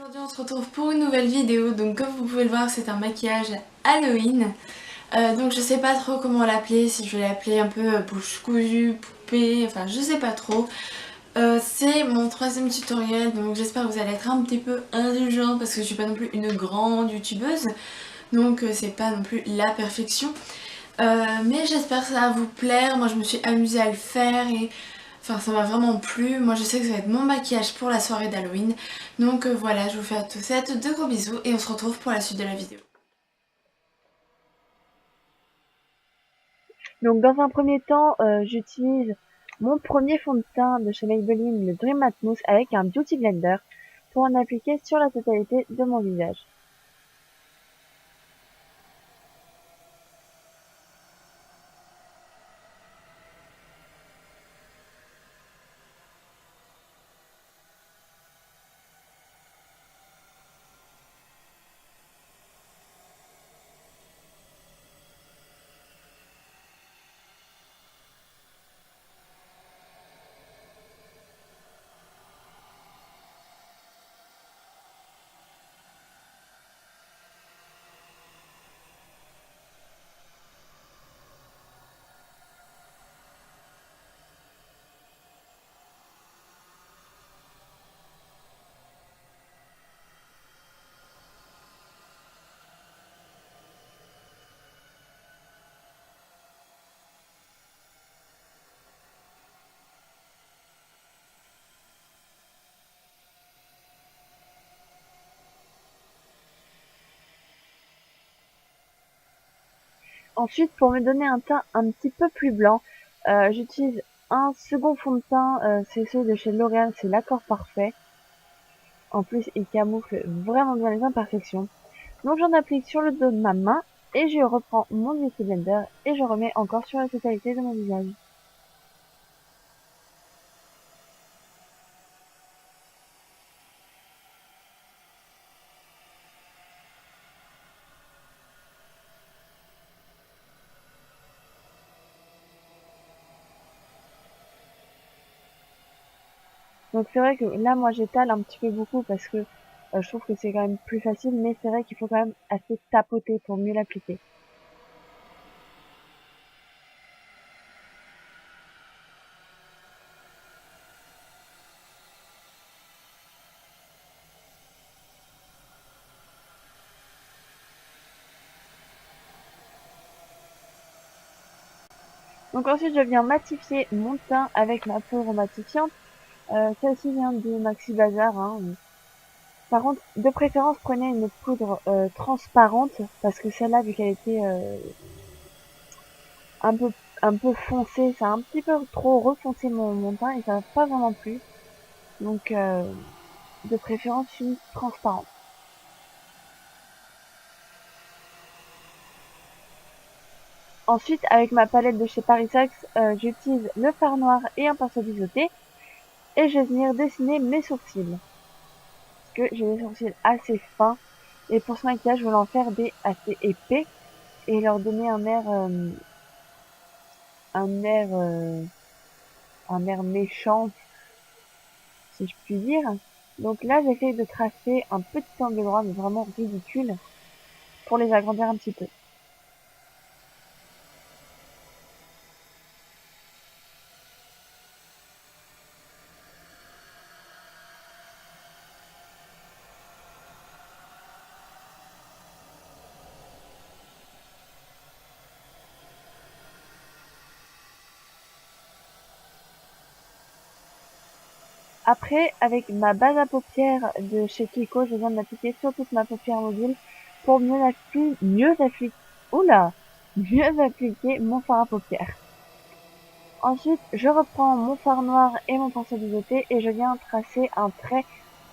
Aujourd'hui on se retrouve pour une nouvelle vidéo, donc comme vous pouvez le voir c'est un maquillage Halloween. Donc je sais pas trop comment l'appeler, si je vais l'appeler un peu bouche cousue, poupée, enfin je sais pas trop. C'est mon troisième tutoriel, donc j'espère que vous allez être un petit peu indulgents parce que je suis pas non plus une grande youtubeuse. Donc c'est pas non plus la perfection. Mais j'espère que ça va vous plaire, moi je me suis amusée à le faire et enfin ça m'a vraiment plu. Moi je sais que ça va être mon maquillage pour la soirée d'Halloween. Donc voilà, je vous fais à tous et à toutes de gros bisous et on se retrouve pour la suite de la vidéo. Donc dans un premier temps, j'utilise mon premier fond de teint de chez Maybelline, le Dream Matte Mousse avec un Beauty Blender pour en appliquer sur la totalité de mon visage. Ensuite, pour me donner un teint un petit peu plus blanc, j'utilise un second fond de teint, c'est celui de chez L'Oréal, c'est l'accord parfait. En plus, il camoufle vraiment bien les imperfections. Donc j'en applique sur le dos de ma main et je reprends mon Beauty Blender et je remets encore sur la totalité de mon visage. Donc c'est vrai que là, moi, j'étale un petit peu beaucoup parce que je trouve que c'est quand même plus facile, mais c'est vrai qu'il faut quand même assez tapoter pour mieux l'appliquer. Donc ensuite, je viens matifier mon teint avec ma poudre matifiante. Celle-ci vient de Maxi Bazar, hein. Par contre, de préférence, prenez une poudre transparente parce que celle-là, vu qu'elle était un peu un peu foncée, ça a un petit peu trop refoncé mon teint et ça m'a pas vraiment plu. Donc de préférence une transparente. Ensuite, avec ma palette de chez Paris Saxe, j'utilise le fard noir et un pinceau biseauté et je vais venir dessiner mes sourcils. Parce que j'ai des sourcils assez fins et pour ce maquillage, je voulais en faire des assez épais et leur donner un air, euh, un air méchant, si je puis dire. Donc là, j'essaie de tracer un petit angle droit, mais vraiment ridicule, pour les agrandir un petit peu. Après, avec ma base à paupières de chez Kiko, je viens de l'appliquer sur toute ma paupière mobile pour mieux appliquer mon fard à paupières. Ensuite, je reprends mon fard noir et mon pinceau biseauté et je viens tracer un trait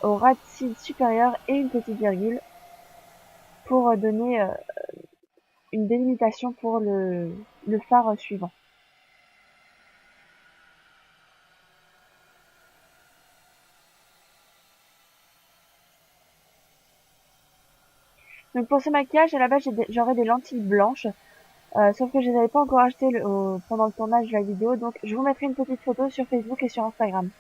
au ras de cils supérieur et une petite virgule pour donner une délimitation pour le fard suivant. Donc pour ce maquillage, à la base, j'aurais des lentilles blanches, sauf que je les avais pas encore achetées pendant le tournage de la vidéo, donc je vous mettrai une petite photo sur Facebook et sur Instagram.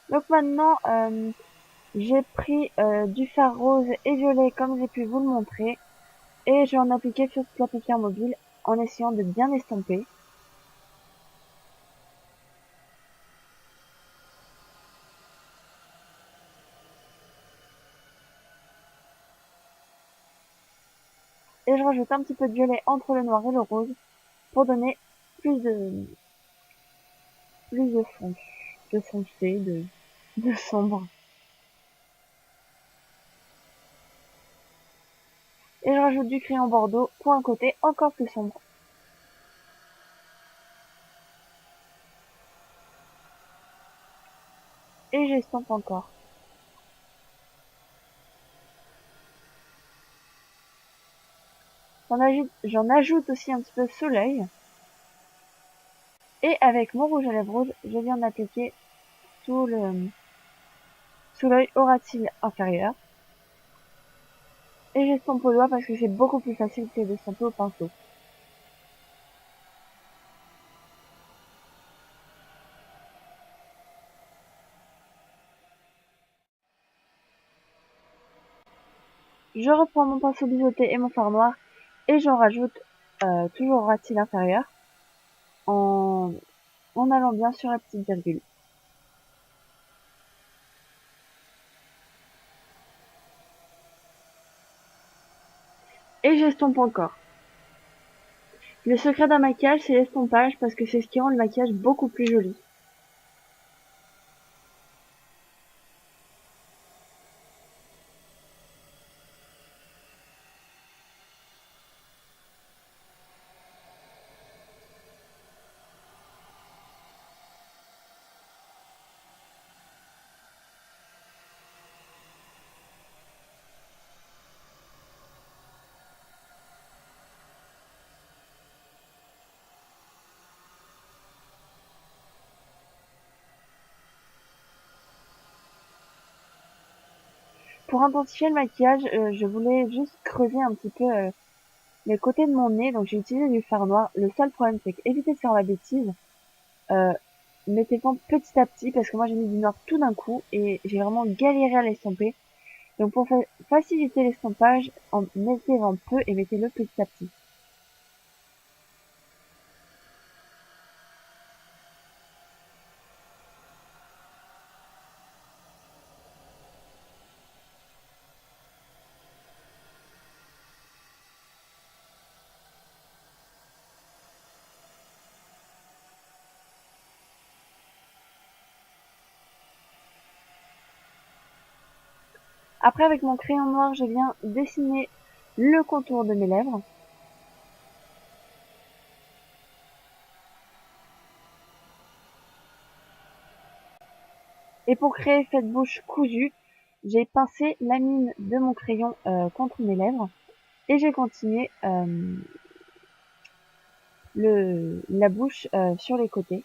Donc maintenant, j'ai pris du fard rose et violet comme j'ai pu vous le montrer et je vais en appliquer sur toute la paupière mobile en essayant de bien estomper. Et je rajoute un petit peu de violet entre le noir et le rose pour donner plus de plus de foncé, de sombre. Et je rajoute du crayon bordeaux pour un côté encore plus sombre. Et j'estompe encore. J'en ajoute aussi un petit peu sous l'œil. Et avec mon rouge à lèvres rouge, je viens d'appliquer sous l'œil aura-t-il inférieur. Et j'estompe au doigt parce que c'est beaucoup plus facile que d'estomper au pinceau. Je reprends mon pinceau biseauté et mon fard noir et j'en rajoute toujours aura-t-il inférieur en, en allant bien sur la petite virgule. Et j'estompe encore. Le secret d'un maquillage, c'est l'estompage parce que c'est ce qui rend le maquillage beaucoup plus joli. Pour intensifier le maquillage, je voulais juste creuser un petit peu les côtés de mon nez, donc j'ai utilisé du fard noir. Le seul problème, c'est qu'évitez de faire la bêtise. Euh, Mettez-en petit à petit parce que moi j'ai mis du noir tout d'un coup et j'ai vraiment galéré à l'estomper. Donc pour faciliter l'estompage, mettez-en peu et mettez-le petit à petit. Après avec mon crayon noir, je viens dessiner le contour de mes lèvres. Et pour créer cette bouche cousue, j'ai pincé la mine de mon crayon contre mes lèvres et j'ai continué la bouche sur les côtés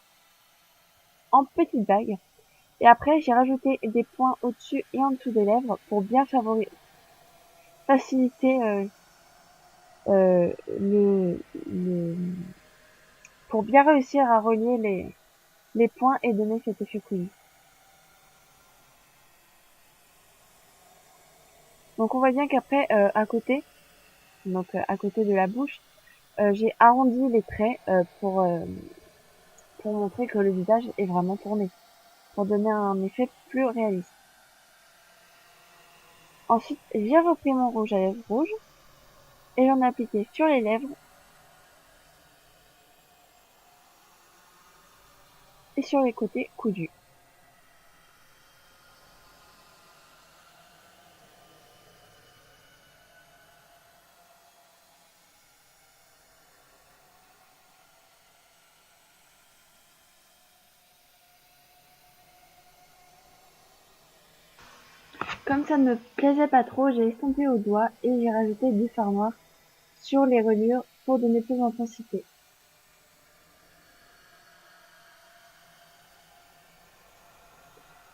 en petites vagues. Et après, j'ai rajouté des points au-dessus et en dessous des lèvres pour bien faciliter le, pour bien réussir à relier les points et donner cet effet couillu. Donc on voit bien qu'après, à côté, à côté de la bouche, j'ai arrondi les traits pour montrer que le visage est vraiment tourné, pour donner un effet plus réaliste. Ensuite, j'ai repris mon rouge à lèvres rouge et j'en ai appliqué sur les lèvres et sur les côtés cousus. Comme ça ne me plaisait pas trop, j'ai estompé au doigt et j'ai rajouté du fard noir sur les reliures pour donner plus d'intensité.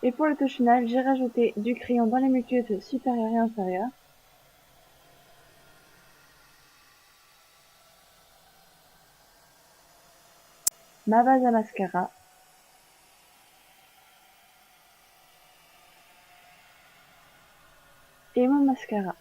Et pour le touche final, j'ai rajouté du crayon dans les muqueuses supérieures et inférieures. Ma base à mascara. et mon mascara.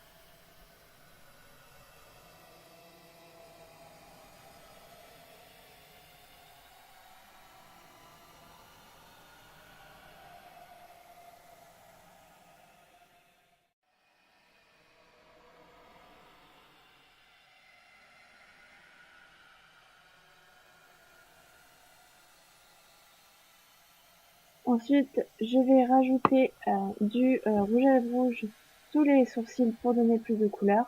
Ensuite, je vais rajouter du rouge à lèvres rouge sous les sourcils pour donner plus de couleur.